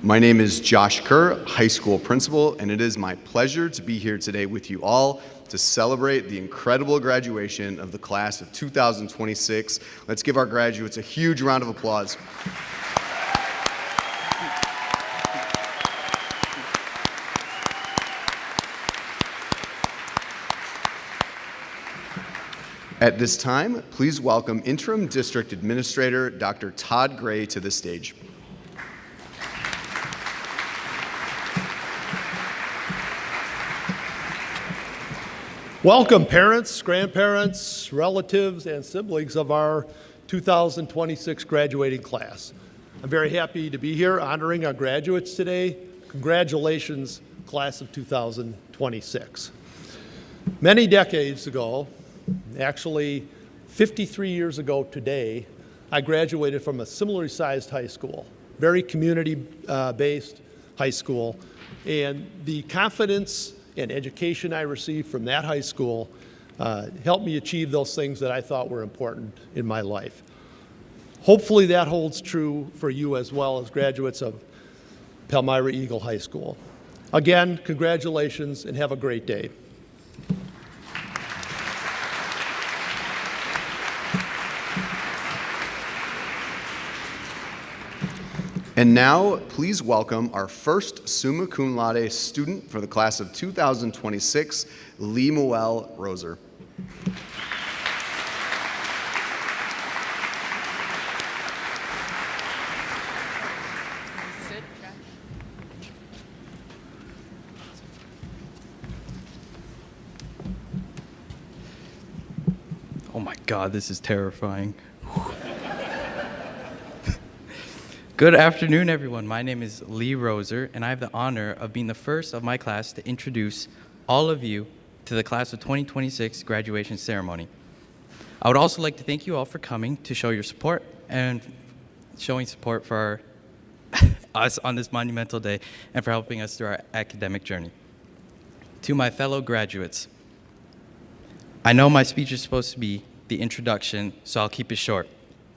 My name is Josh Kerr, high school principal, and it is my pleasure to be here today with you all to celebrate the incredible graduation of the class of 2026. Let's give our graduates a huge round of applause. At this time, please welcome Interim District Administrator Dr. Todd Gray to the stage. Welcome parents, grandparents, relatives, and siblings of our 2026 graduating class. I'm very happy to be here honoring our graduates today. Congratulations, class of 2026. Many decades ago, actually 53 years ago today, I graduated from a similarly sized high school, very community-based high school, and the confidence and education I received from that high school helped me achieve those things that I thought were important in my life. Hopefully that holds true for you as well as graduates of Palmyra-Eagle High School. Again, congratulations and have a great day. And now, please welcome our first summa cum laude student for the class of 2026, Lee Moelle Roser. Oh my God, this is terrifying. Good afternoon, everyone. My name is Lee Roser, and I have the honor of being the first of my class to introduce all of you to the class of 2026 graduation ceremony. I would also like to thank you all for coming to show your support and showing support for us on this monumental day and for helping us through our academic journey. To my fellow graduates, I know my speech is supposed to be the introduction, so I'll keep it short,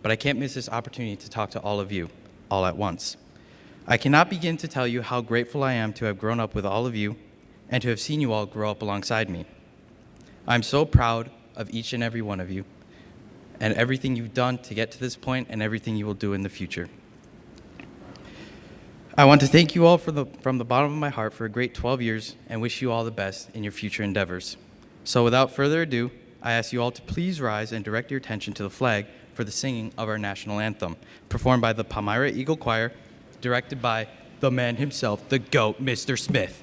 but I can't miss this opportunity to talk to all of you all at once. I cannot begin to tell you how grateful I am to have grown up with all of you and to have seen you all grow up alongside me. I'm so proud of each and every one of you and everything you've done to get to this point and everything you will do in the future. I want to thank you all from the bottom of my heart for a great 12 years and wish you all the best in your future endeavors. So without further ado, I ask you all to please rise and direct your attention to the flag for the singing of our national anthem, performed by the Palmyra-Eagle Choir, directed by the man himself, the GOAT, Mr. Smith.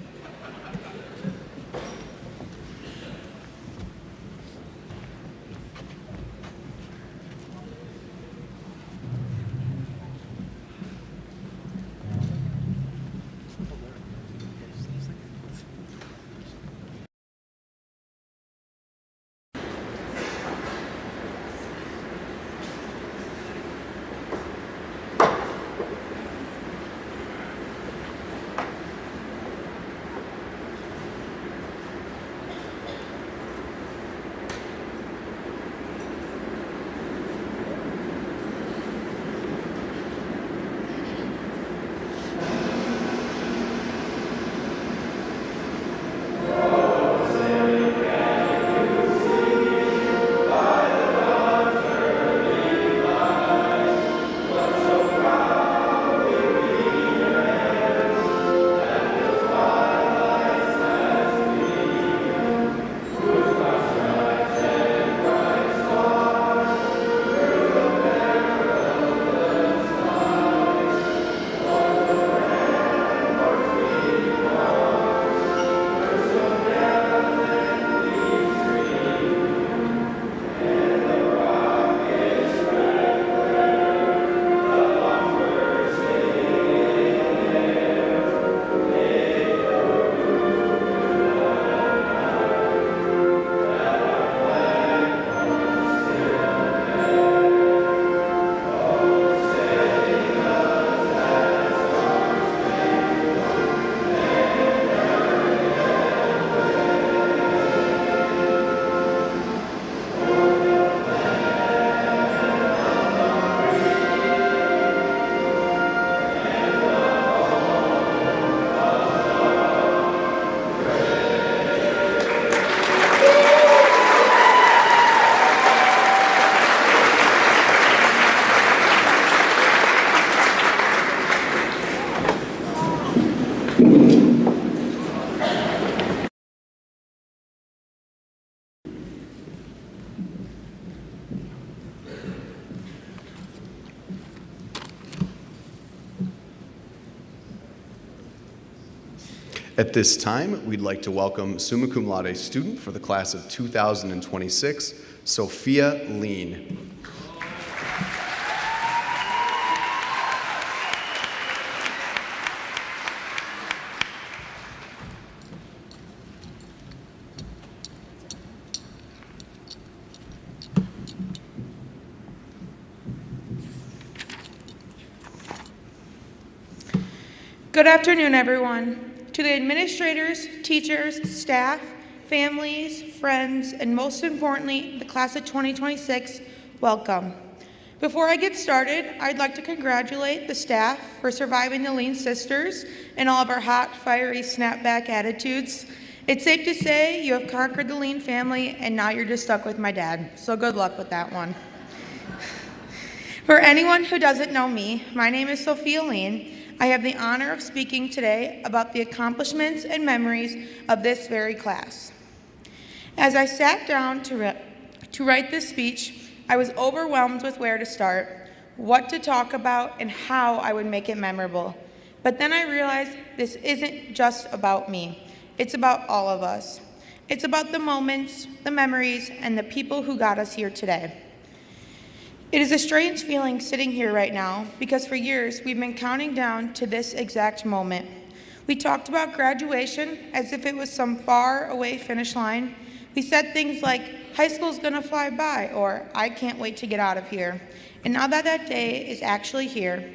At this time, we'd like to welcome summa cum laude student for the class of 2026, Sophia Lean. Good afternoon, everyone. To the administrators, teachers, staff, families, friends, and most importantly, the class of 2026, welcome. Before I get started, I'd like to congratulate the staff for surviving the Lean Sisters and all of our hot, fiery, snapback attitudes. It's safe to say you have conquered the Lean family, and now you're just stuck with my dad, so good luck with that one. For anyone who doesn't know me, my name is Sophia Lean. I have the honor of speaking today about the accomplishments and memories of this very class. As I sat down to write this speech, I was overwhelmed with where to start, what to talk about, and how I would make it memorable. But then I realized this isn't just about me. It's about all of us. It's about the moments, the memories, and the people who got us here today. It is a strange feeling sitting here right now because for years we've been counting down to this exact moment. We talked about graduation as if it was some far away finish line. We said things like, high school's gonna fly by, or I can't wait to get out of here. And now that that day is actually here,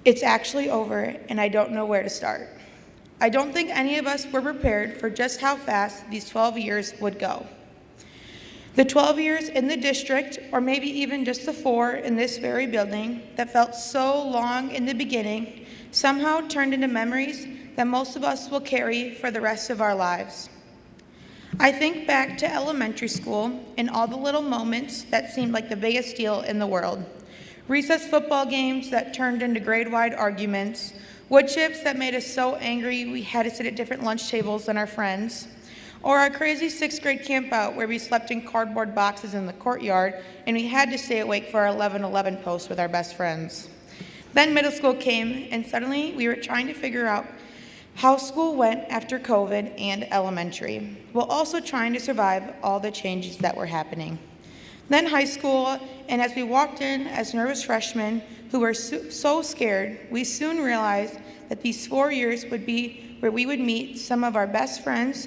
it's actually over, and I don't know where to start. I don't think any of us were prepared for just how fast these 12 years would go. The 12 years in the district, or maybe even just the 4 in this very building that felt so long in the beginning, somehow turned into memories that most of us will carry for the rest of our lives. I think back to elementary school and all the little moments that seemed like the biggest deal in the world. Recess football games that turned into grade-wide arguments, wood chips that made us so angry we had to sit at different lunch tables than our friends, or our crazy 6th grade camp out where we slept in cardboard boxes in the courtyard and we had to stay awake for our 11:11 post with our best friends. Then middle school came and suddenly we were trying to figure out how school went after COVID and elementary, while also trying to survive all the changes that were happening. Then high school, and as we walked in as nervous freshmen who were so scared, we soon realized that these 4 years would be where we would meet some of our best friends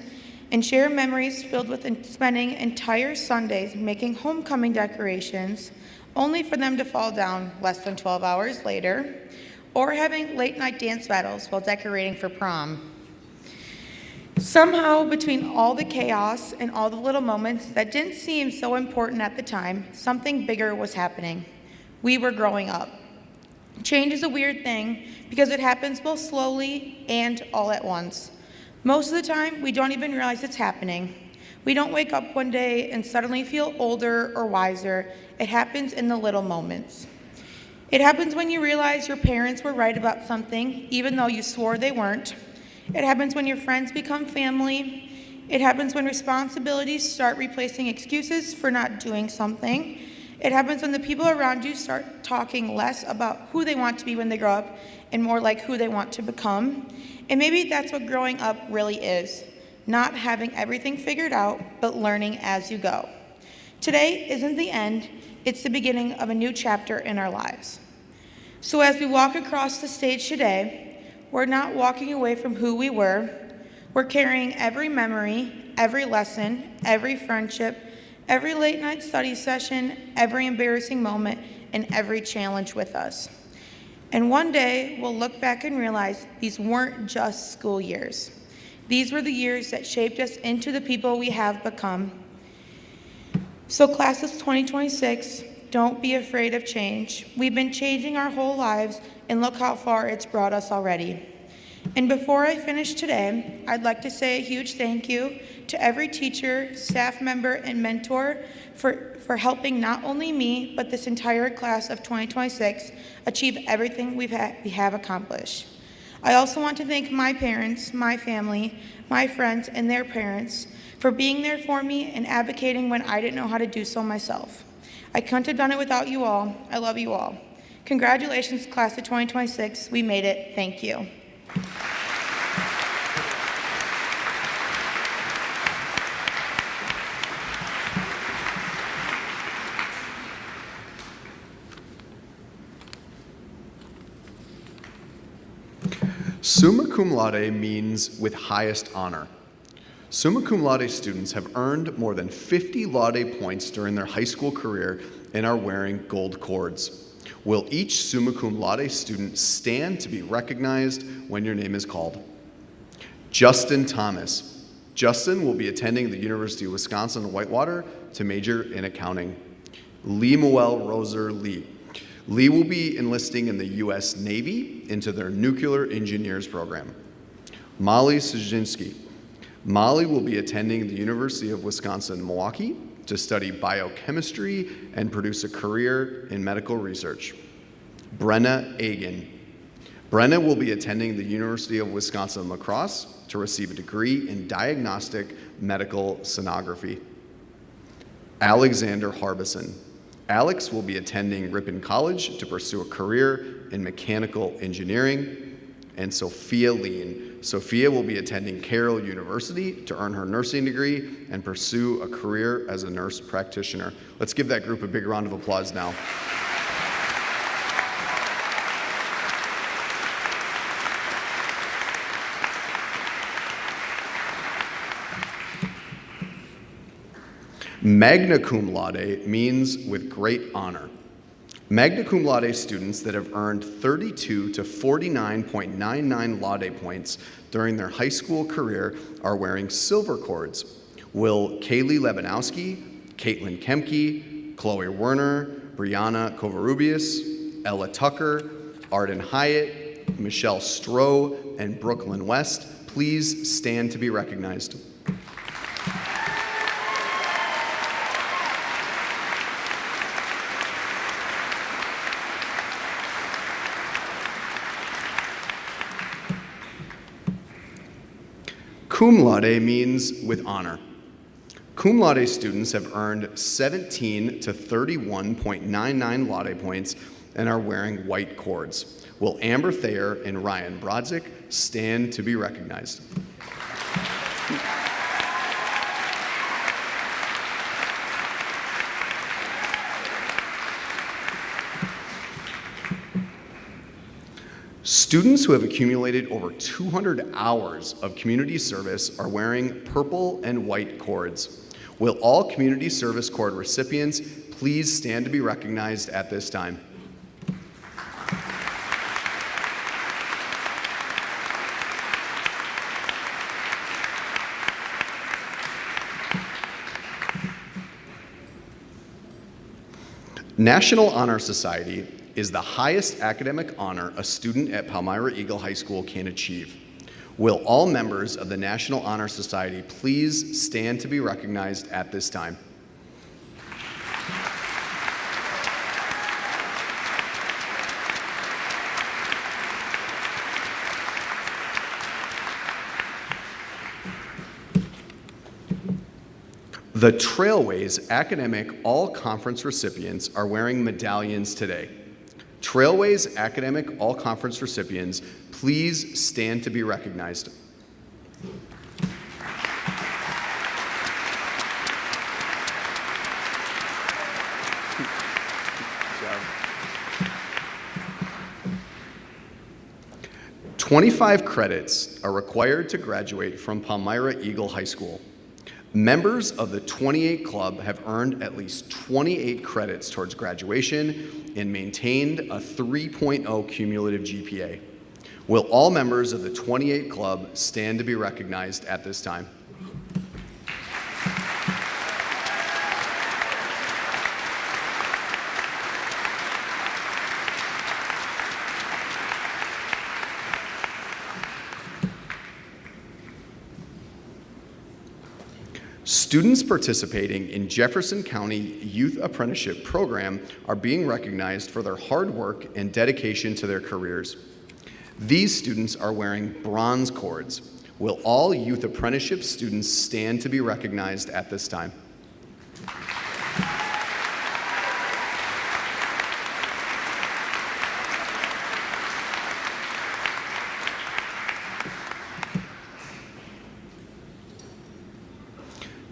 and share memories filled with spending entire Sundays making homecoming decorations, only for them to fall down less than 12 hours later, or having late-night dance battles while decorating for prom. Somehow, between all the chaos and all the little moments that didn't seem so important at the time, something bigger was happening. We were growing up. Change is a weird thing because it happens both slowly and all at once. Most of the time, we don't even realize it's happening. We don't wake up one day and suddenly feel older or wiser. It happens in the little moments. It happens when you realize your parents were right about something, even though you swore they weren't. It happens when your friends become family. It happens when responsibilities start replacing excuses for not doing something. It happens when the people around you start talking less about who they want to be when they grow up and more like who they want to become. And maybe that's what growing up really is, not having everything figured out, but learning as you go. Today isn't the end, it's the beginning of a new chapter in our lives. So as we walk across the stage today, we're not walking away from who we were. We're carrying every memory, every lesson, every friendship, every late night study session, every embarrassing moment, and every challenge with us. And one day, we'll look back and realize these weren't just school years. These were the years that shaped us into the people we have become. So class of 2026, don't be afraid of change. We've been changing our whole lives, and look how far it's brought us already. And before I finish today, I'd like to say a huge thank you to every teacher, staff member, and mentor for helping not only me, but this entire class of 2026 achieve everything we have accomplished. I also want to thank my parents, my family, my friends, and their parents for being there for me and advocating when I didn't know how to do so myself. I couldn't have done it without you all. I love you all. Congratulations, class of 2026. We made it. Thank you. Summa cum laude means with highest honor. Summa cum laude students have earned more than 50 laude points during their high school career and are wearing gold cords. Will each summa cum laude student stand to be recognized when your name is called? Justin Thomas. Justin will be attending the University of Wisconsin-Whitewater to major in accounting. Lemuel Roser Lee. Lee will be enlisting in the U.S. Navy into their nuclear engineers program. Molly Szynski. Molly will be attending the University of Wisconsin-Milwaukee to study biochemistry and produce a career in medical research. Brenna Agan. Brenna will be attending the University of Wisconsin-La Crosse to receive a degree in diagnostic medical sonography. Alexander Harbison. Alex will be attending Ripon College to pursue a career in mechanical engineering. And Sophia Lean. Sophia will be attending Carroll University to earn her nursing degree and pursue a career as a nurse practitioner. Let's give that group a big round of applause now. Magna cum laude means with great honor. Magna cum laude students that have earned 32 to 49.99 laude points during their high school career are wearing silver cords. Will Kaylee Lebanowski, Caitlin Kemke, Chloe Werner, Brianna Covarrubias, Ella Tucker, Arden Hyatt, Michelle Stroh, and Brooklyn West please stand to be recognized? Cum laude means with honor. Cum laude students have earned 17 to 31.99 laude points and are wearing white cords. Will Amber Thayer and Ryan Brodzik stand to be recognized? Students who have accumulated over 200 hours of community service are wearing purple and white cords. Will all community service cord recipients please stand to be recognized at this time? National Honor Society is the highest academic honor a student at Palmyra-Eagle High School can achieve. Will all members of the National Honor Society please stand to be recognized at this time? The Trailways Academic All-Conference recipients are wearing medallions today. Trailways Academic All-Conference recipients, please stand to be recognized. Good job. 25 credits are required to graduate from Palmyra-Eagle High School. Members of the 28 Club have earned at least 28 credits towards graduation and maintained a 3.0 cumulative GPA. Will all members of the 28 Club stand to be recognized at this time? Students participating in Jefferson County Youth Apprenticeship Program are being recognized for their hard work and dedication to their careers. These students are wearing bronze cords. Will all youth apprenticeship students stand to be recognized at this time?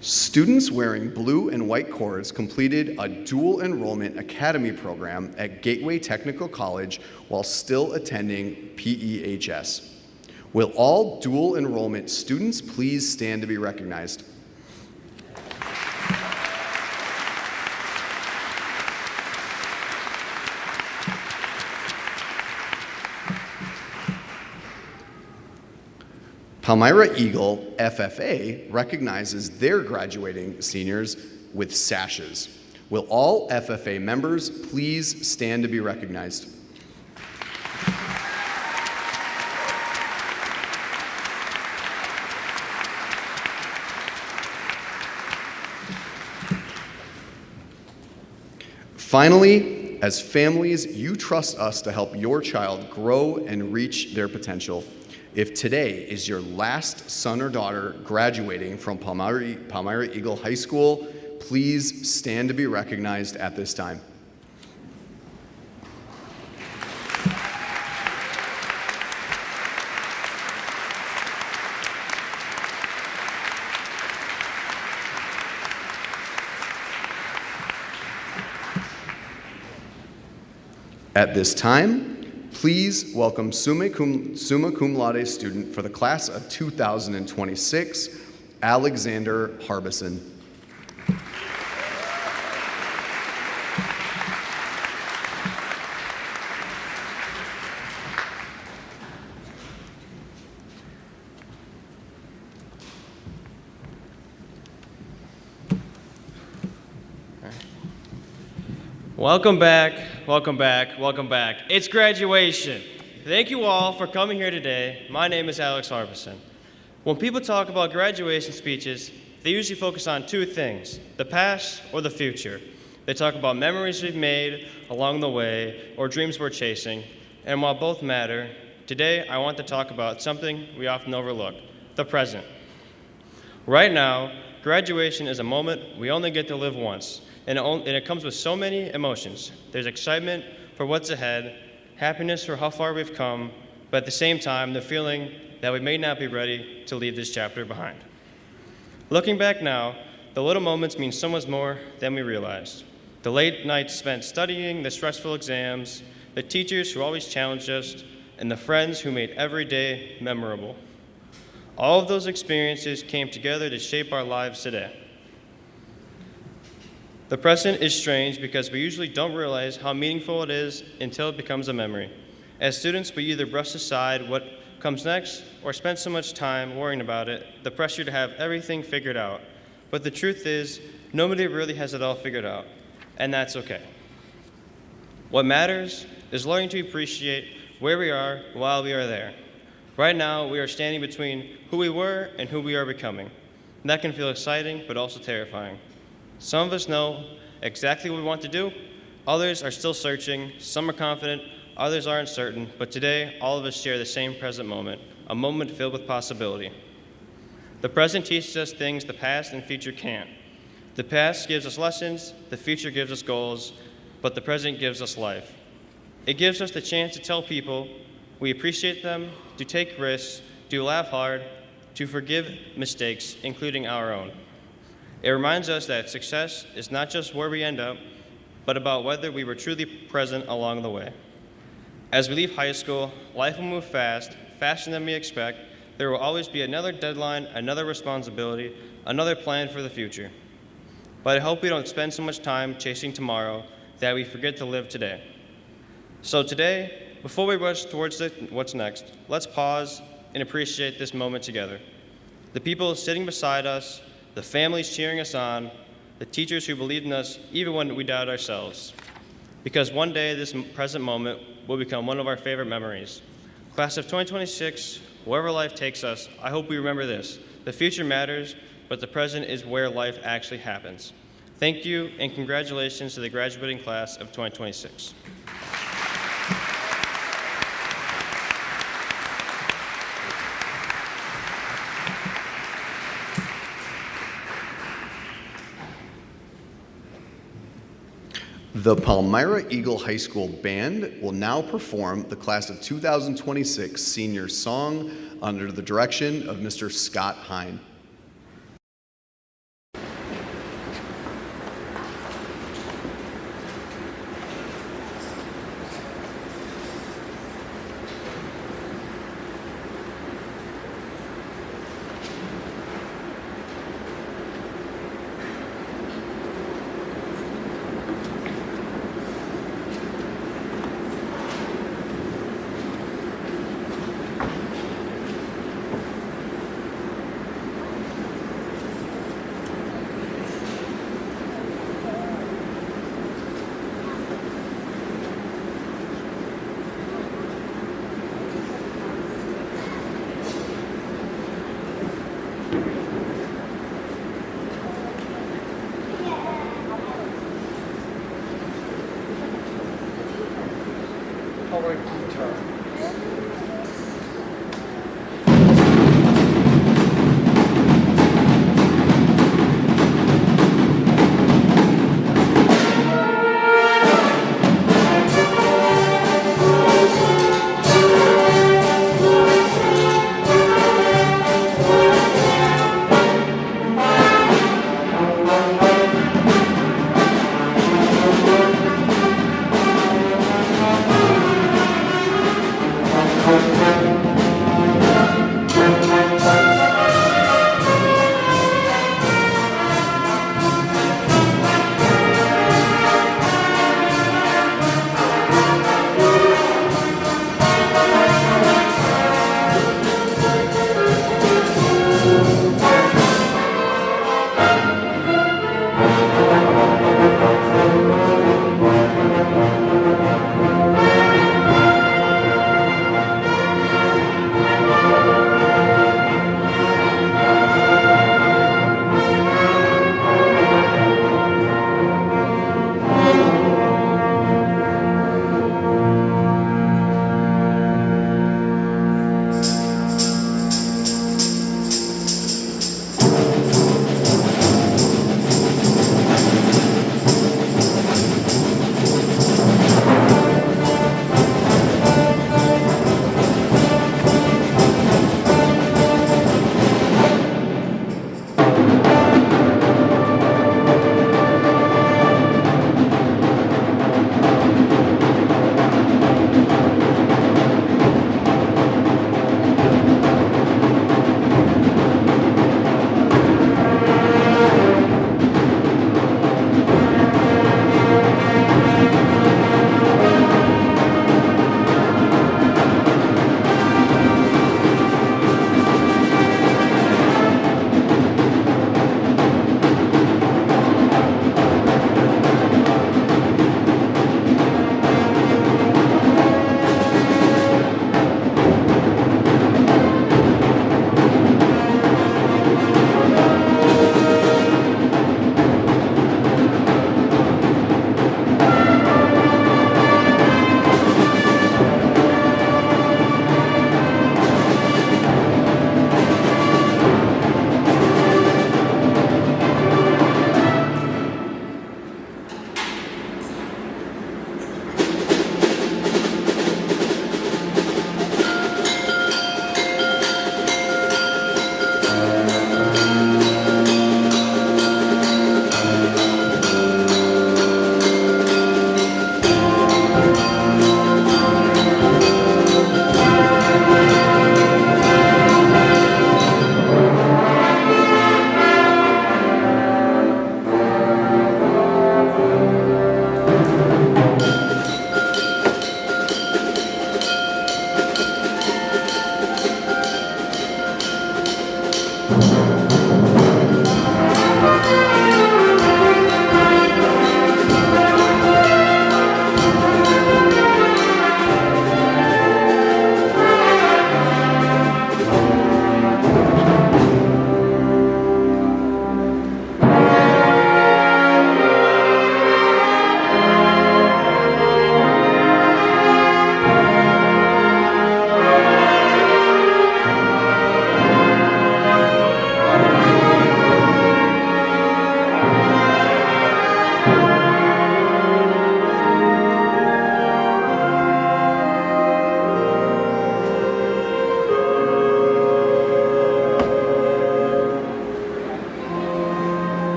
Students wearing blue and white cords completed a dual enrollment academy program at Gateway Technical College while still attending PEHS. Will all dual enrollment students please stand to be recognized? Palmyra-Eagle FFA recognizes their graduating seniors with sashes. Will all FFA members please stand to be recognized? Finally, as families, you trust us to help your child grow and reach their potential. If today is your last son or daughter graduating from Palmyra-Eagle High School, please stand to be recognized at this time. At this time, please welcome summa cum laude student for the class of 2026, Alexander Harbison. Welcome back, welcome back, welcome back. It's graduation. Thank you all for coming here today. My name is Alex Harbison. When people talk about graduation speeches, they usually focus on two things, the past or the future. They talk about memories we've made along the way or dreams we're chasing. And while both matter, today I want to talk about something we often overlook, the present. Right now, graduation is a moment we only get to live once. And it comes with so many emotions. There's excitement for what's ahead, happiness for how far we've come, but at the same time, the feeling that we may not be ready to leave this chapter behind. Looking back now, the little moments mean so much more than we realized. The late nights spent studying, the stressful exams, the teachers who always challenged us, and the friends who made every day memorable. All of those experiences came together to shape our lives today. The present is strange because we usually don't realize how meaningful it is until it becomes a memory. As students, we either brush aside what comes next or spend so much time worrying about it, the pressure to have everything figured out. But the truth is, nobody really has it all figured out, and that's okay. What matters is learning to appreciate where we are while we are there. Right now, we are standing between who we were and who we are becoming. And that can feel exciting, but also terrifying. Some of us know exactly what we want to do. Others are still searching. Some are confident. Others are uncertain. But today, all of us share the same present moment, a moment filled with possibility. The present teaches us things the past and future can't. The past gives us lessons. The future gives us goals. But the present gives us life. It gives us the chance to tell people we appreciate them, to take risks, to laugh hard, to forgive mistakes, including our own. It reminds us that success is not just where we end up, but about whether we were truly present along the way. As we leave high school, life will move fast, faster than we expect. There will always be another deadline, another responsibility, another plan for the future. But I hope we don't spend so much time chasing tomorrow that we forget to live today. So today, before we rush towards what's next, let's pause and appreciate this moment together. The people sitting beside us, the families cheering us on, the teachers who believed in us even when we doubted ourselves. Because one day this present moment will become one of our favorite memories. Class of 2026, wherever life takes us, I hope we remember this. The future matters, but the present is where life actually happens. Thank you, and congratulations to the graduating class of 2026. The Palmyra-Eagle High School Band will now perform the class of 2026 senior song under the direction of Mr. Scott Hine.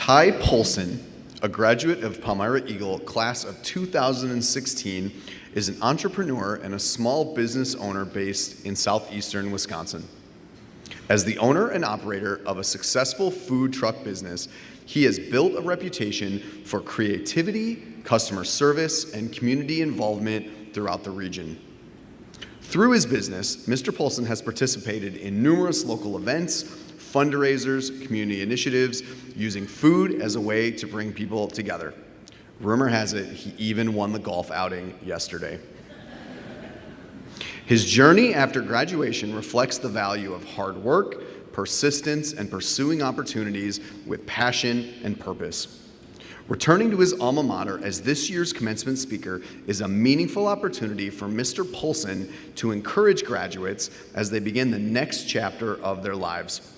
Ty Polson, a graduate of Palmyra-Eagle, class of 2016, is an entrepreneur and a small business owner based in southeastern Wisconsin. As the owner and operator of a successful food truck business, he has built a reputation for creativity, customer service, and community involvement throughout the region. Through his business, Mr. Polson has participated in numerous local events, fundraisers, community initiatives, using food as a way to bring people together. Rumor has it, he even won the golf outing yesterday. His journey after graduation reflects the value of hard work, persistence, and pursuing opportunities with passion and purpose. Returning to his alma mater as this year's commencement speaker is a meaningful opportunity for Mr. Polson to encourage graduates as they begin the next chapter of their lives.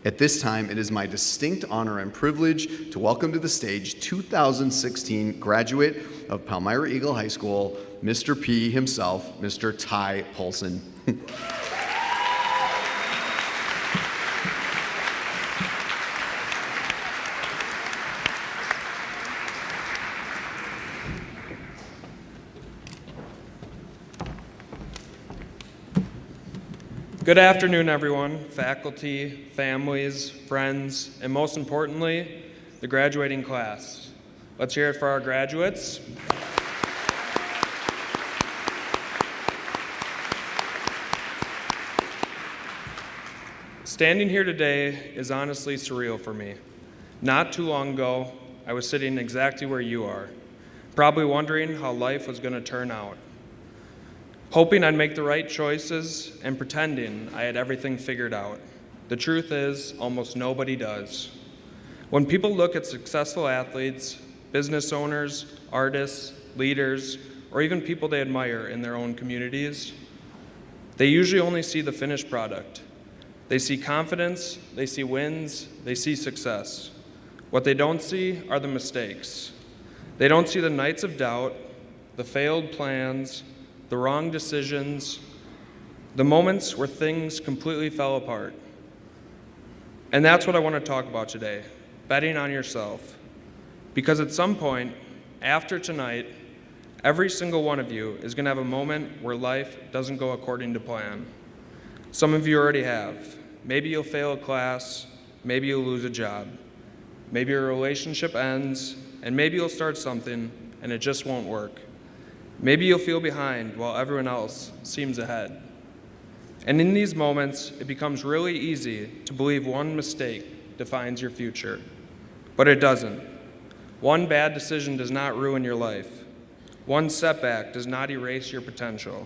At this time, it is my distinct honor and privilege to welcome to the stage 2016 graduate of Palmyra-Eagle High School, Mr. P himself, Mr. Ty Polson. Good afternoon, everyone, faculty, families, friends, and most importantly, the graduating class. Let's hear it for our graduates. Standing here today is honestly surreal for me. Not too long ago, I was sitting exactly where you are, probably wondering how life was going to turn out. Hoping I'd make the right choices and pretending I had everything figured out. The truth is, almost nobody does. When people look at successful athletes, business owners, artists, leaders, or even people they admire in their own communities, they usually only see the finished product. They see confidence, they see wins, they see success. What they don't see are the mistakes. They don't see the nights of doubt, the failed plans, the wrong decisions, the moments where things completely fell apart. And that's what I want to talk about today, betting on yourself. Because at some point, after tonight, every single one of you is going to have a moment where life doesn't go according to plan. Some of you already have. Maybe you'll fail a class, maybe you'll lose a job. Maybe your relationship ends, and maybe you'll start something and it just won't work. Maybe you'll feel behind while everyone else seems ahead. And in these moments, it becomes really easy to believe one mistake defines your future. But it doesn't. One bad decision does not ruin your life. One setback does not erase your potential.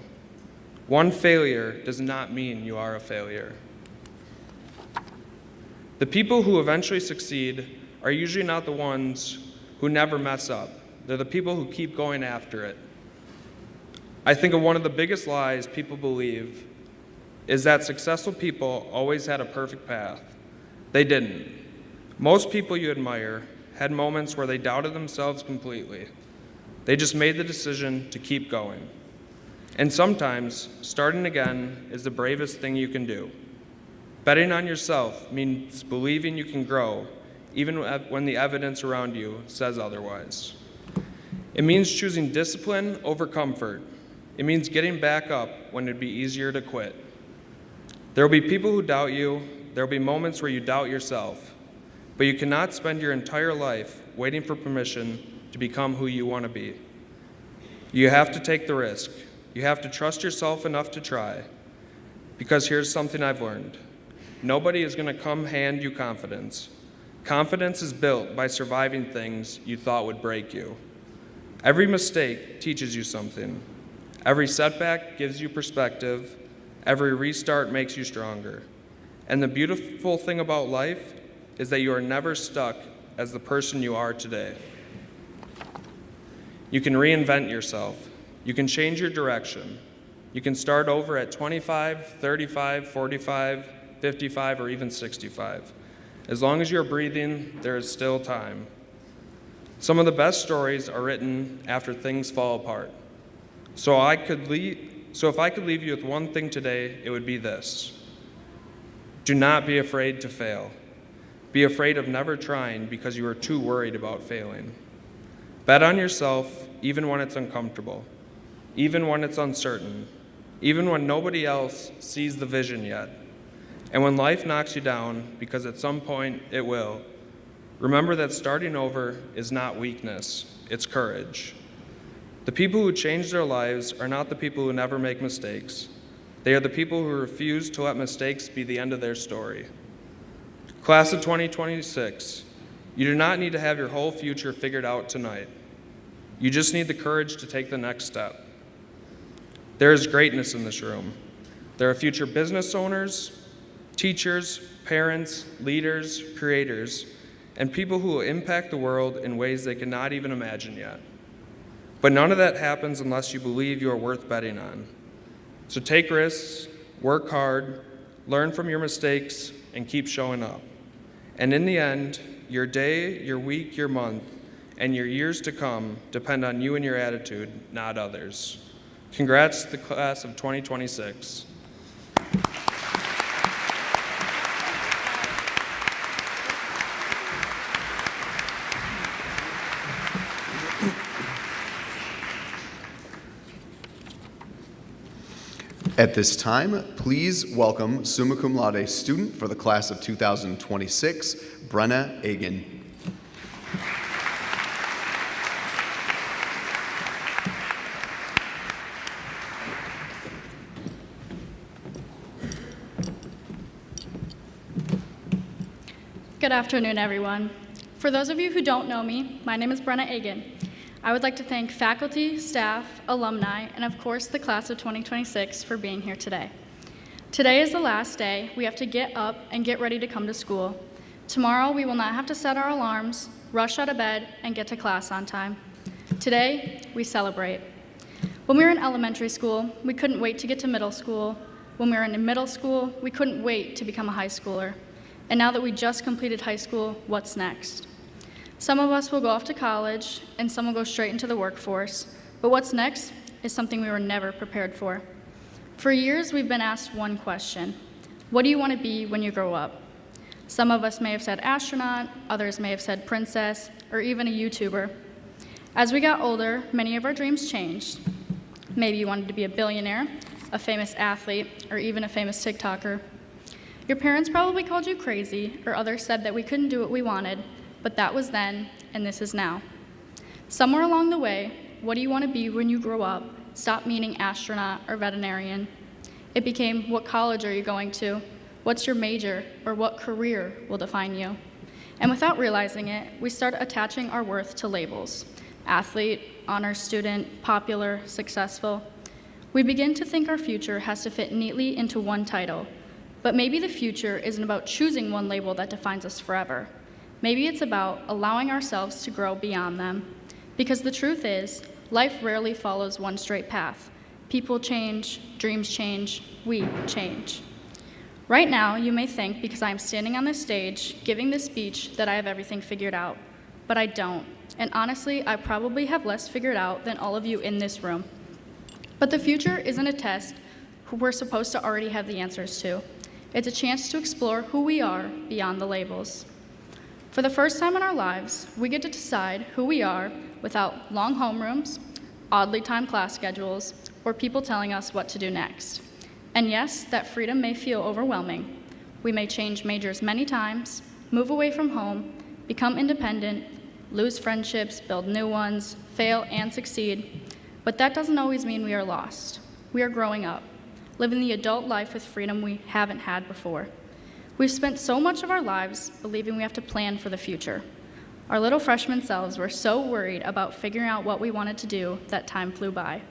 One failure does not mean you are a failure. The people who eventually succeed are usually not the ones who never mess up. They're the people who keep going after it. I think one of the biggest lies people believe is that successful people always had a perfect path. They didn't. Most people you admire had moments where they doubted themselves completely. They just made the decision to keep going. And sometimes, starting again is the bravest thing you can do. Betting on yourself means believing you can grow, even when the evidence around you says otherwise. It means choosing discipline over comfort. It means getting back up when it'd be easier to quit. There will be people who doubt you. There will be moments where you doubt yourself. But you cannot spend your entire life waiting for permission to become who you want to be. You have to take the risk. You have to trust yourself enough to try. Because here's something I've learned. Nobody is going to come hand you confidence. Confidence is built by surviving things you thought would break you. Every mistake teaches you something. Every setback gives you perspective. Every restart makes you stronger. And the beautiful thing about life is that you are never stuck as the person you are today. You can reinvent yourself. You can change your direction. You can start over at 25, 35, 45, 55, or even 65. As long as you're breathing, there is still time. Some of the best stories are written after things fall apart. So if I could leave you with one thing today, it would be this. Do not be afraid to fail. Be afraid of never trying because you are too worried about failing. Bet on yourself even when it's uncomfortable, even when it's uncertain, even when nobody else sees the vision yet. And when life knocks you down, because at some point it will, remember that starting over is not weakness, it's courage. The people who change their lives are not the people who never make mistakes. They are the people who refuse to let mistakes be the end of their story. Class of 2026, you do not need to have your whole future figured out tonight. You just need the courage to take the next step. There is greatness in this room. There are future business owners, teachers, parents, leaders, creators, and people who will impact the world in ways they cannot even imagine yet. But none of that happens unless you believe you are worth betting on. So take risks, work hard, learn from your mistakes, and keep showing up. And in the end, your day, your week, your month, and your years to come depend on you and your attitude, not others. Congrats to the class of 2026. At this time, please welcome summa cum laude student for the class of 2026, Palmyra-Eagle. Good afternoon, everyone. For those of you who don't know me, my name is Palmyra-Eagle. I would like to thank faculty, staff, alumni, and of course the class of 2026 for being here today. Today is the last day. We have to get up and get ready to come to school. Tomorrow we will not have to set our alarms, rush out of bed, and get to class on time. Today, we celebrate. When we were in elementary school, we couldn't wait to get to middle school. When we were in middle school, we couldn't wait to become a high schooler. And now that we just completed high school, what's next? Some of us will go off to college, and some will go straight into the workforce. But what's next is something we were never prepared for. For years, we've been asked one question: what do you want to be when you grow up? Some of us may have said astronaut, others may have said princess, or even a YouTuber. As we got older, many of our dreams changed. Maybe you wanted to be a billionaire, a famous athlete, or even a famous TikToker. Your parents probably called you crazy, or others said that we couldn't do what we wanted, but that was then, and this is now. Somewhere along the way, what do you want to be when you grow up stopped meaning astronaut or veterinarian. It became, what college are you going to? What's your major, or what career will define you? And without realizing it, we start attaching our worth to labels: athlete, honors student, popular, successful. We begin to think our future has to fit neatly into one title. But maybe the future isn't about choosing one label that defines us forever. Maybe it's about allowing ourselves to grow beyond them. Because the truth is, life rarely follows one straight path. People change, dreams change, we change. Right now, you may think, because I am standing on this stage, giving this speech, that I have everything figured out. But I don't. And honestly, I probably have less figured out than all of you in this room. But the future isn't a test we're supposed to already have the answers to. It's a chance to explore who we are beyond the labels. For the first time in our lives, we get to decide who we are without long homerooms, oddly timed class schedules, or people telling us what to do next. And yes, that freedom may feel overwhelming. We may change majors many times, move away from home, become independent, lose friendships, build new ones, fail and succeed. But that doesn't always mean we are lost. We are growing up, living the adult life with freedom we haven't had before. We've spent so much of our lives believing we have to plan for the future. Our little freshman selves were so worried about figuring out what we wanted to do that time flew by.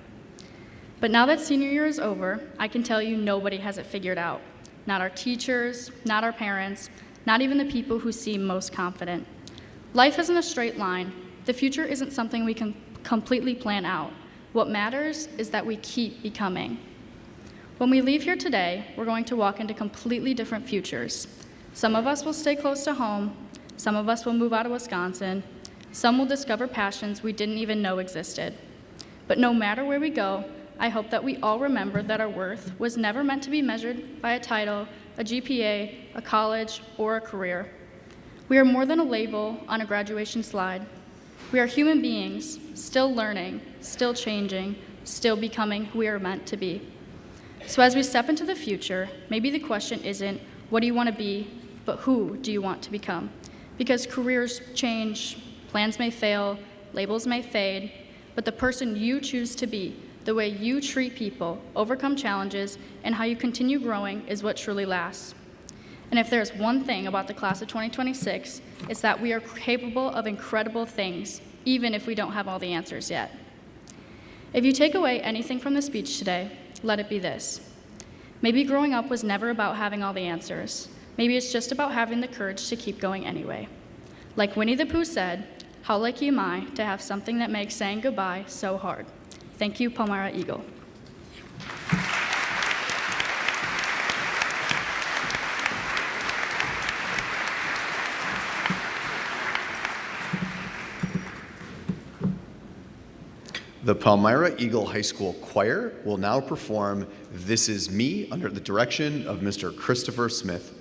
But now that senior year is over, I can tell you nobody has it figured out. Not our teachers, not our parents, not even the people who seem most confident. Life isn't a straight line. The future isn't something we can completely plan out. What matters is that we keep becoming. When we leave here today, we're going to walk into completely different futures. Some of us will stay close to home. Some of us will move out of Wisconsin. Some will discover passions we didn't even know existed. But no matter where we go, I hope that we all remember that our worth was never meant to be measured by a title, a GPA, a college, or a career. We are more than a label on a graduation slide. We are human beings, still learning, still changing, still becoming who we are meant to be. So as we step into the future, maybe the question isn't, what do you want to be, but who do you want to become? Because careers change, plans may fail, labels may fade, but the person you choose to be, the way you treat people, overcome challenges, and how you continue growing is what truly lasts. And if there's one thing about the class of 2026, it's that we are capable of incredible things, even if we don't have all the answers yet. If you take away anything from the speech today, let it be this. Maybe growing up was never about having all the answers. Maybe it's just about having the courage to keep going anyway. Like Winnie the Pooh said, how lucky am I to have something that makes saying goodbye so hard. Thank you, Palmyra-Eagle. The Palmyra-Eagle High School Choir will now perform This Is Me under the direction of Mr. Christopher Smith.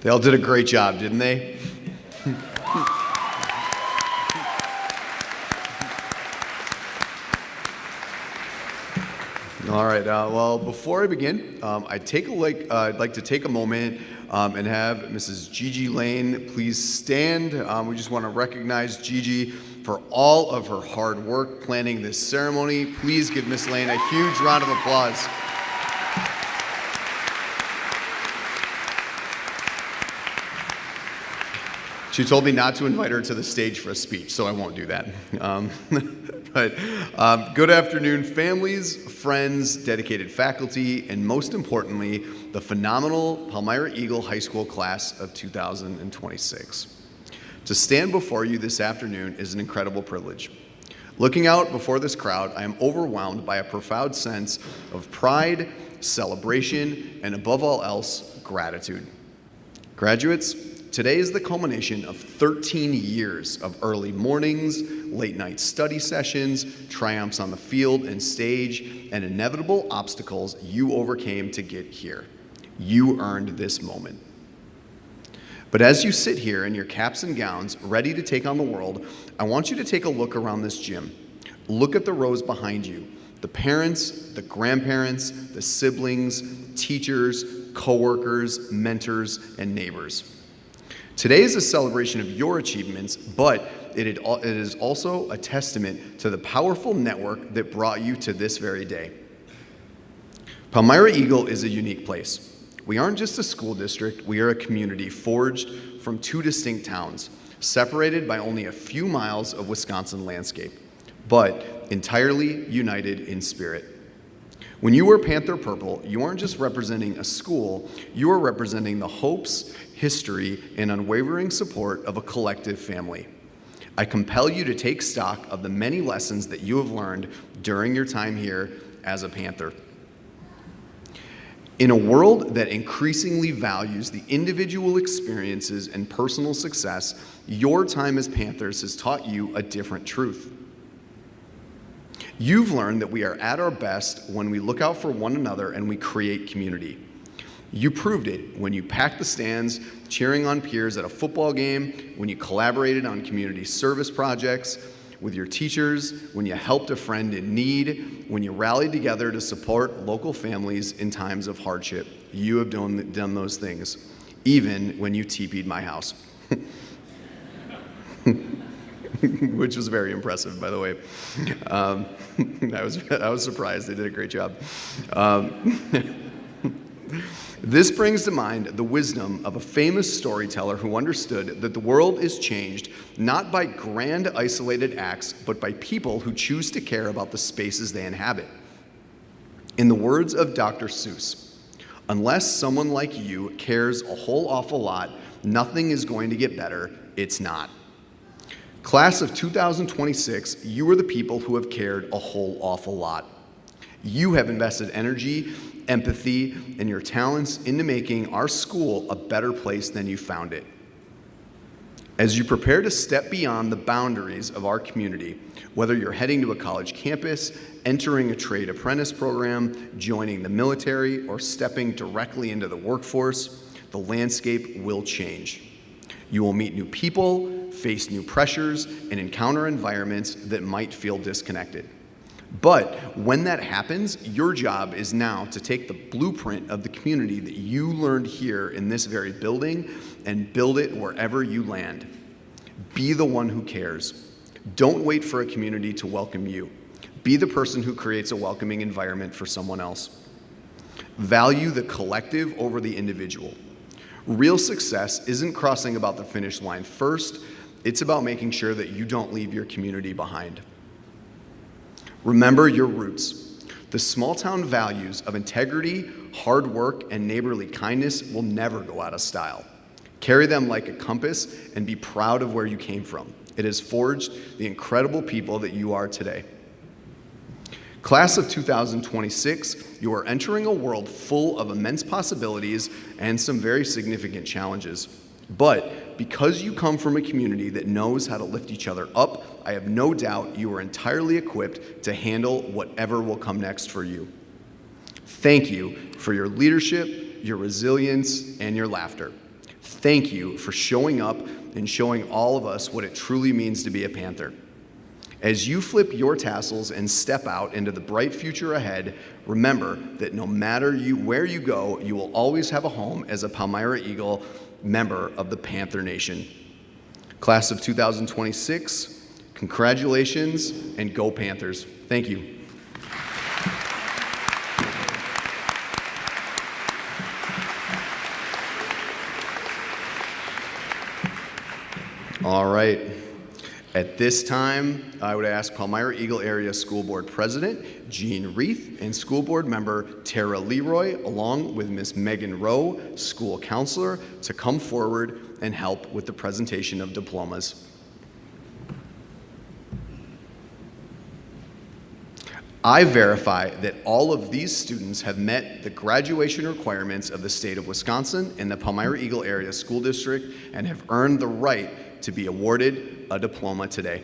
They all did a great job, didn't they? All right, well, before I begin, I'd like to take a moment and have Mrs. Gigi Lane please stand. We just want to recognize Gigi for all of her hard work planning this ceremony. Please give Miss Lane a huge round of applause. She told me not to invite her to the stage for a speech, so I won't do that. Good afternoon, families, friends, dedicated faculty, and most importantly, the phenomenal Palmyra-Eagle High School class of 2026. To stand before you this afternoon is an incredible privilege. Looking out before this crowd, I am overwhelmed by a profound sense of pride, celebration, and above all else, gratitude. Graduates, today is the culmination of 13 years of early mornings, late night study sessions, triumphs on the field and stage, and inevitable obstacles you overcame to get here. You earned this moment. But as you sit here in your caps and gowns, ready to take on the world, I want you to take a look around this gym. Look at the rows behind you. The parents, the grandparents, the siblings, teachers, coworkers, mentors, and neighbors. Today is a celebration of your achievements, but it is also a testament to the powerful network that brought you to this very day. Palmyra-Eagle is a unique place. We aren't just a school district, we are a community forged from two distinct towns, separated by only a few miles of Wisconsin landscape, but entirely united in spirit. When you wear Panther Purple, you aren't just representing a school, you are representing the hopes, history, and unwavering support of a collective family. I compel you to take stock of the many lessons that you have learned during your time here as a Panther. In a world that increasingly values the individual experiences and personal success, your time as Panthers has taught you a different truth. You've learned that we are at our best when we look out for one another and we create community. You proved it when you packed the stands, cheering on peers at a football game, when you collaborated on community service projects with your teachers, when you helped a friend in need, when you rallied together to support local families in times of hardship. You have done those things, even when you TP'd my house. Which was very impressive, by the way. I was surprised. They did a great job. This brings to mind the wisdom of a famous storyteller who understood that the world is changed not by grand isolated acts, but by people who choose to care about the spaces they inhabit. In the words of Dr. Seuss, unless someone like you cares a whole awful lot, nothing is going to get better. It's not. Class of 2026, you are the people who have cared a whole awful lot. You have invested energy, empathy, and your talents into making our school a better place than you found it. As you prepare to step beyond the boundaries of our community, whether you're heading to a college campus, entering a trade apprentice program, joining the military, or stepping directly into the workforce, the landscape will change. You will meet new people, face new pressures, and encounter environments that might feel disconnected. But when that happens, your job is now to take the blueprint of the community that you learned here in this very building and build it wherever you land. Be the one who cares. Don't wait for a community to welcome you. Be the person who creates a welcoming environment for someone else. Value the collective over the individual. Real success isn't crossing about the finish line first, it's about making sure that you don't leave your community behind. Remember your roots. The small town values of integrity, hard work, and neighborly kindness will never go out of style. Carry them like a compass and be proud of where you came from. It has forged the incredible people that you are today. Class of 2026, you are entering a world full of immense possibilities and some very significant challenges. But because you come from a community that knows how to lift each other up, I have no doubt you are entirely equipped to handle whatever will come next for you. Thank you for your leadership, your resilience, and your laughter. Thank you for showing up and showing all of us what it truly means to be a Panther. As you flip your tassels and step out into the bright future ahead, remember that no matter where you go, you will always have a home as a Palmyra-Eagle member of the Panther Nation. Class of 2026, congratulations and go Panthers. Thank you. All right. At this time, I would ask Palmyra-Eagle Area School Board President Jean Reith and School Board Member Tara Leroy, along with Ms. Megan Rowe, School Counselor, to come forward and help with the presentation of diplomas. I verify that all of these students have met the graduation requirements of the state of Wisconsin and the Palmyra-Eagle Area School District and have earned the right to be awarded a diploma today.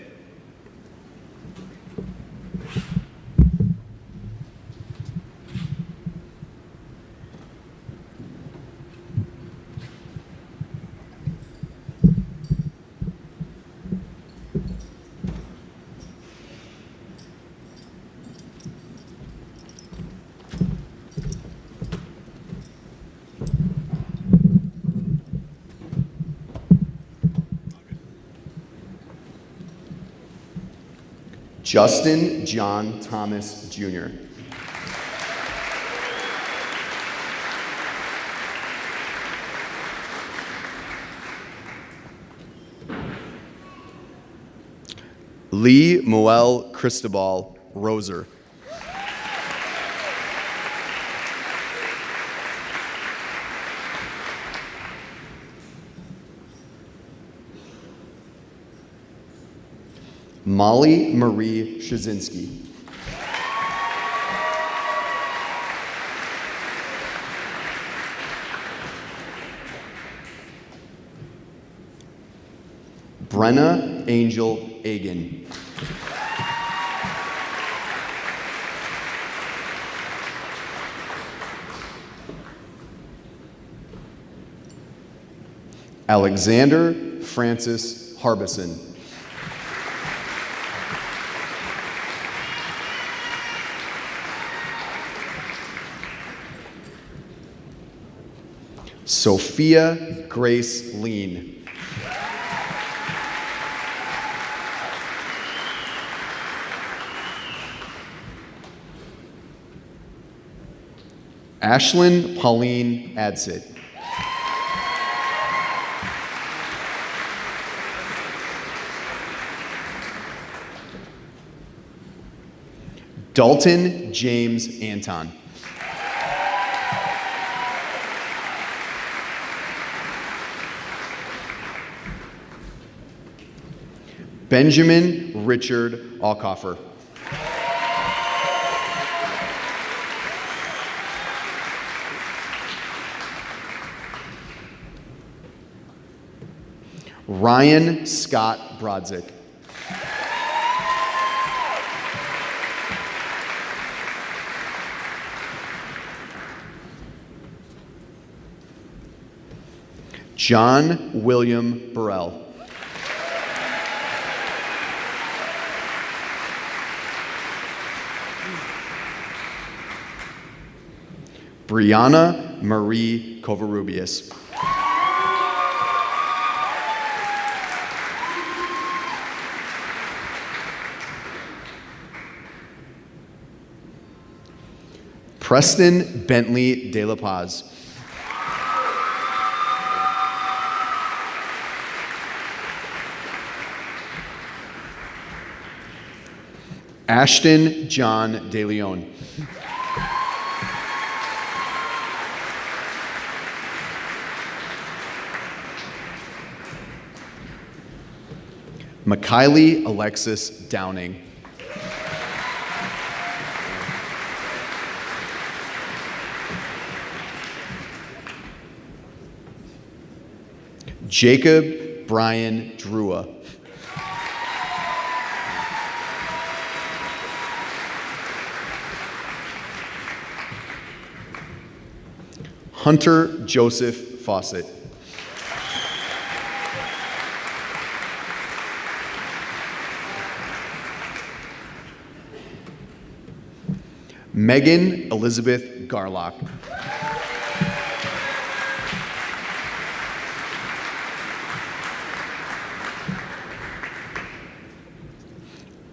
Justin John Thomas, Jr. Lee Moel Cristobal Roser. Molly Marie Shazinski. Brenna Angel Agan. Alexander Francis Harbison. Sophia Grace Lean. Ashlyn Pauline Adsit. Dalton James Anton. Benjamin Richard Alcoffer. Ryan Scott Brodzik. John William Burrell. Brianna Marie Covarrubias. Preston Bentley De La Paz. Ashton John De Leon. Mikhaili Alexis Downing. Jacob Brian Drua. Hunter Joseph Fawcett. Megan Elizabeth Garlock.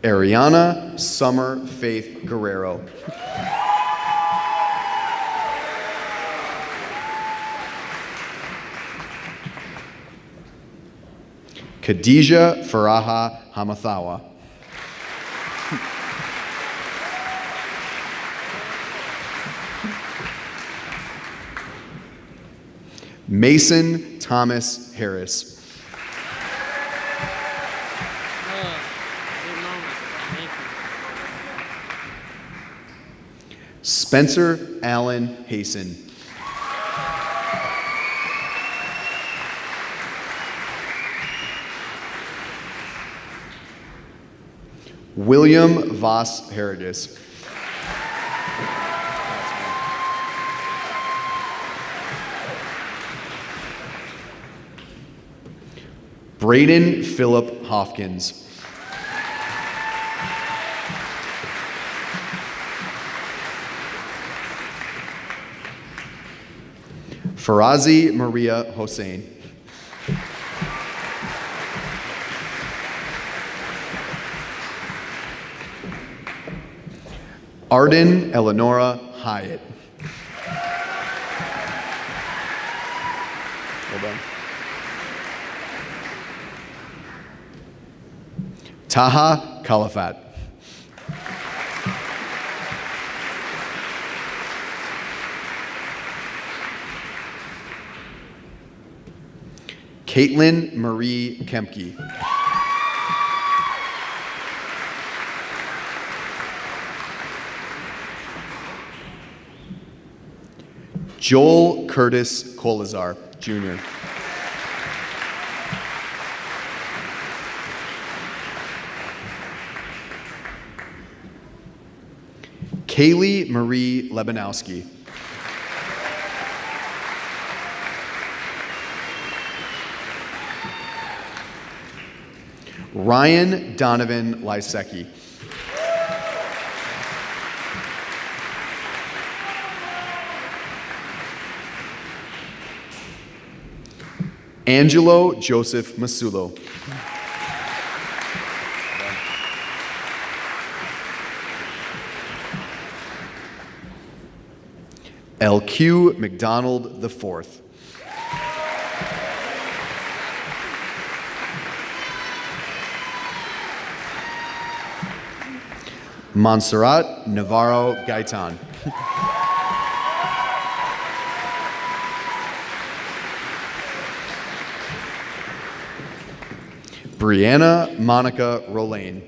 Ariana Summer Faith Guerrero. Khadija Faraha Hamathawa. Mason Thomas Harris. Spencer Allen Hasten. William Voss Harrigus. Braden Philip Hopkins. Farazi Maria Hossein. Arden Eleonora Hyatt. Hold on. Taha Khalafat. Caitlin Marie Kemke. Joel Curtis Colazar, Jr. Kaylee Marie Lebanowski. Ryan Donovan Lysecki. Angelo Joseph Masulo. LQ McDonald IV. Montserrat Navarro Gaitan. Brianna Monica Rolane.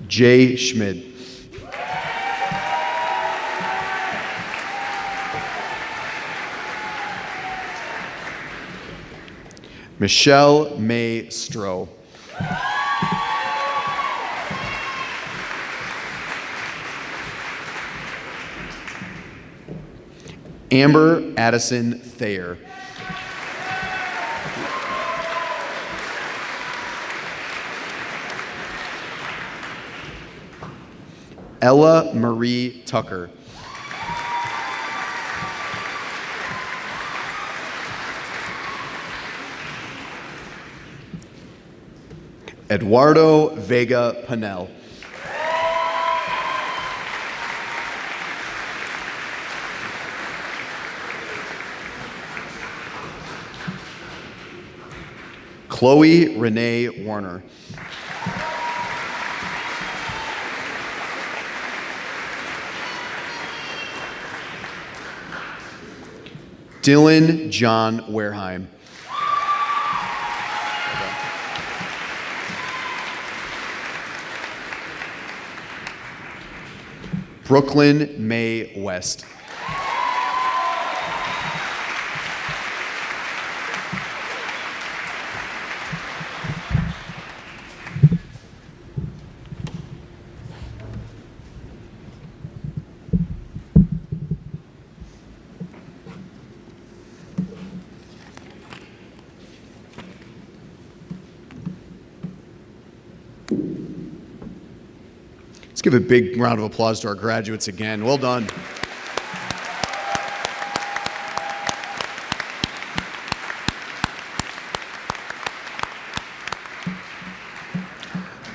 Jay Schmid. Michelle May Stroh. Amber Addison Thayer. Ella Marie Tucker. Eduardo Vega Panel. Chloe Renee Warner. Dylan John Wareheim. Brooklyn May West. Let's give a big round of applause to our graduates again. Well done.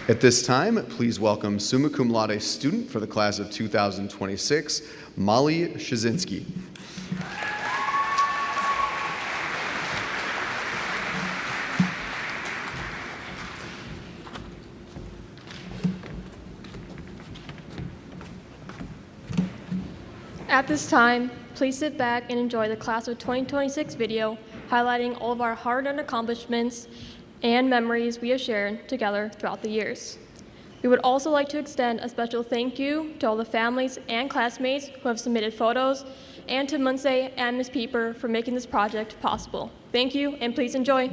At this time, please welcome summa cum laude student for the class of 2026, Molly Shazinski. At this time, please sit back and enjoy the Class of 2026 video highlighting all of our hard-earned accomplishments and memories we have shared together throughout the years. We would also like to extend a special thank you to all the families and classmates who have submitted photos, and to Munse and Ms. Pieper for making this project possible. Thank you, and please enjoy.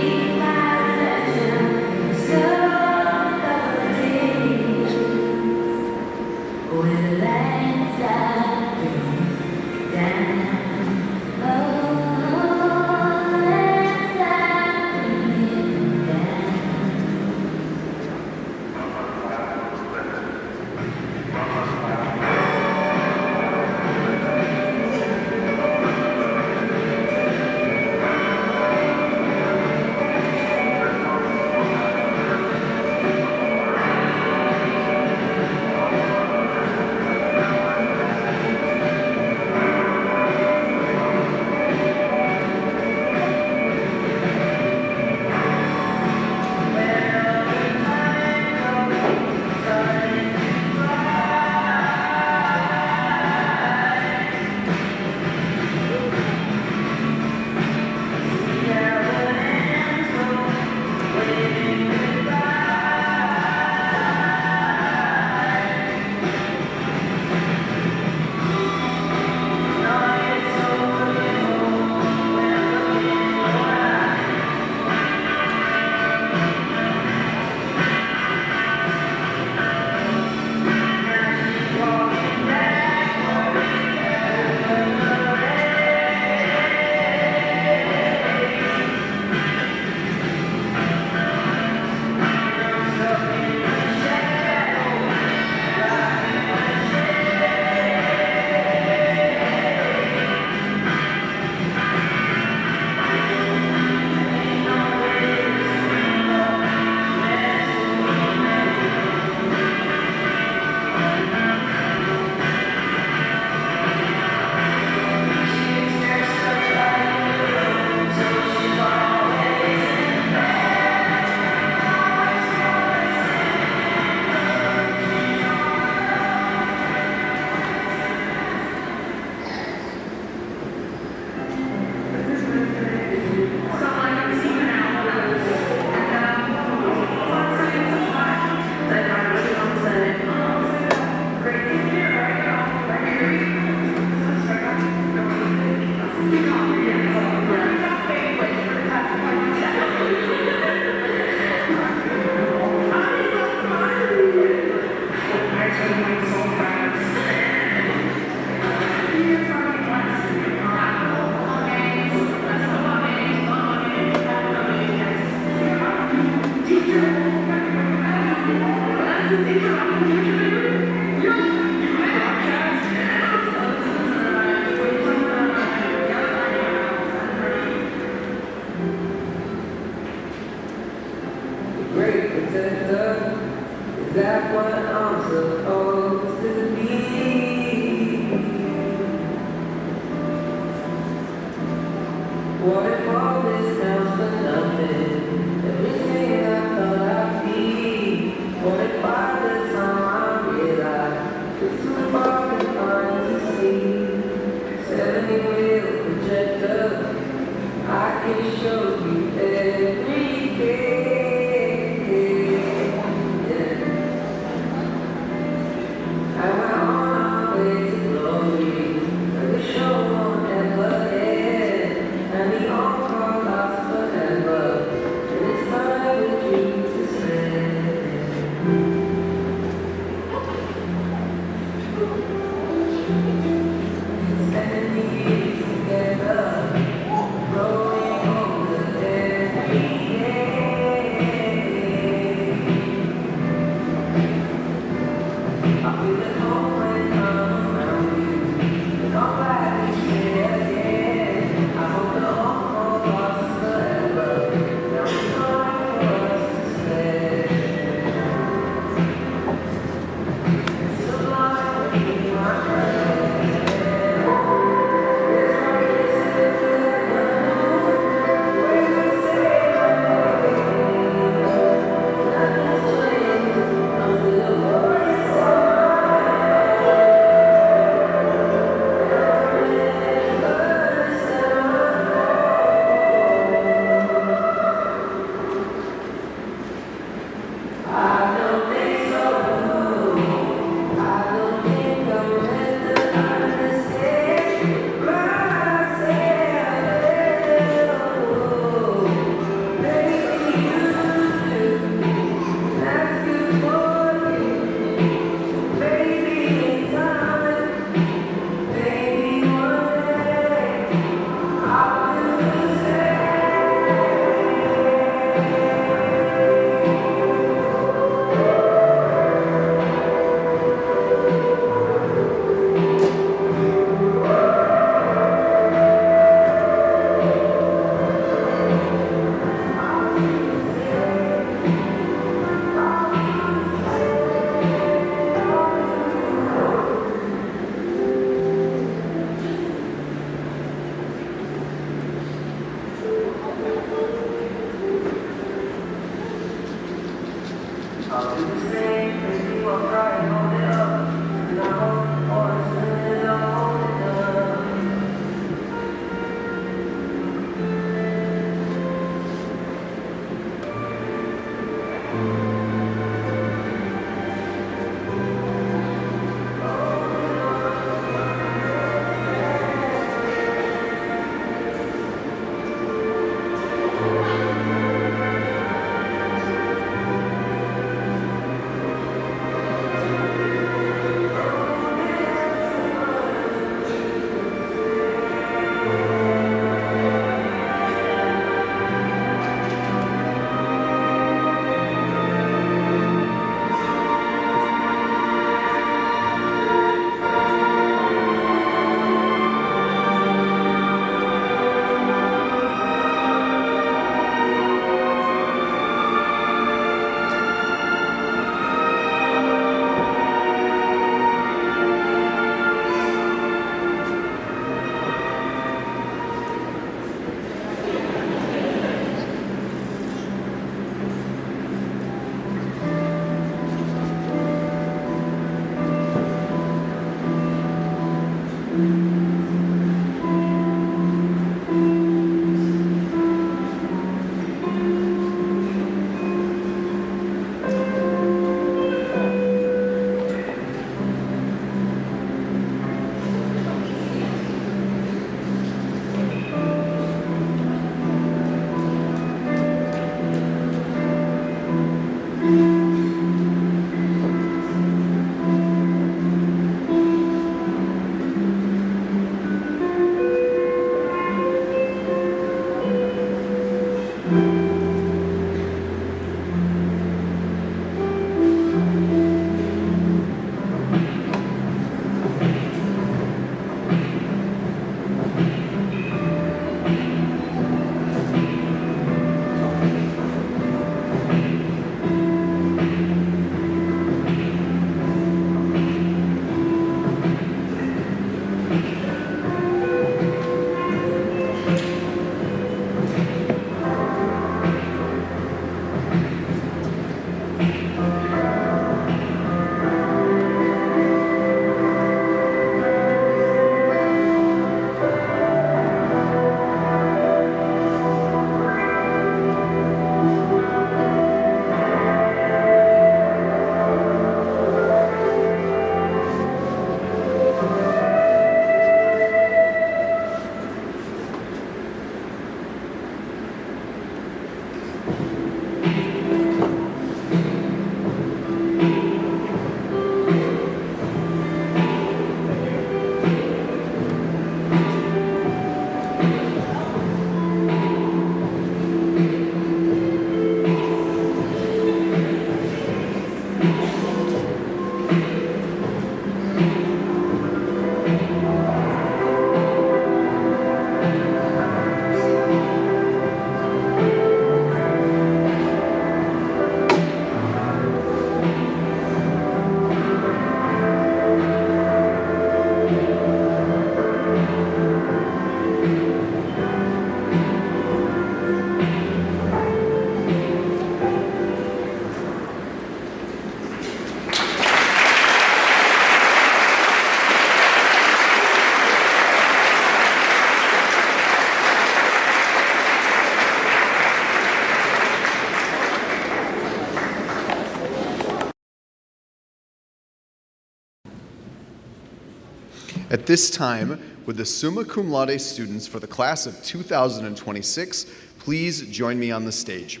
At this time, would the summa cum laude students for the class of 2026 please join me on the stage?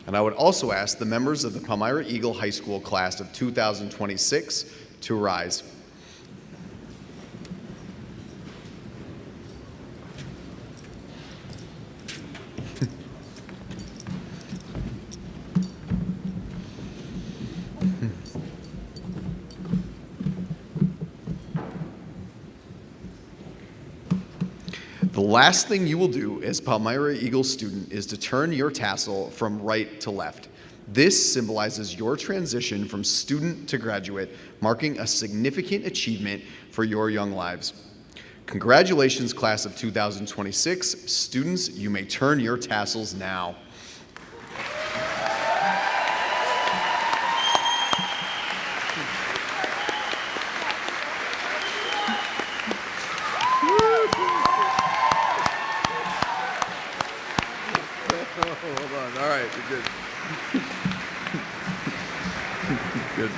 And I would also ask the members of the Palmyra-Eagle High School class of 2026 to rise. The last thing you will do as Palmyra-Eagle student is to turn your tassel from right to left. This symbolizes your transition from student to graduate, marking a significant achievement for your young lives. Congratulations, class of 2026. Students, you may turn your tassels now. Hold on. All right, we're good. Good.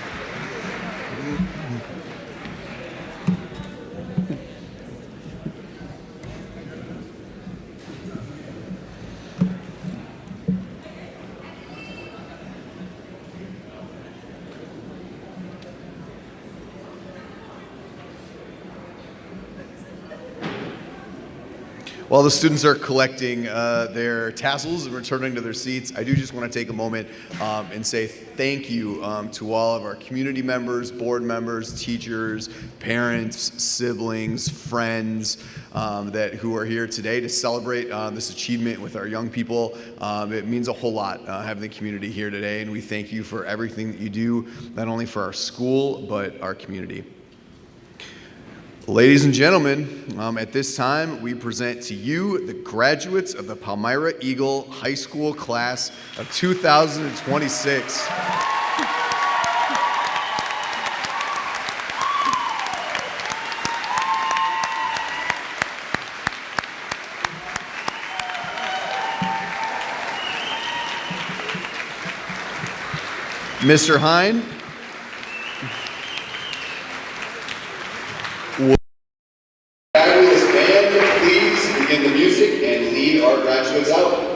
While the students are collecting their tassels and returning to their seats, I do just want to take a moment and say thank you to all of our community members, board members, teachers, parents, siblings, friends who are here today to celebrate this achievement with our young people. It means a whole lot having the community here today, and we thank you for everything that you do, not only for our school, but our community. Ladies and gentlemen, at this time, we present to you the graduates of the Palmyra-Eagle High School class of 2026. Mr. Hine. Fabulous band, please begin the music and lead our graduates out.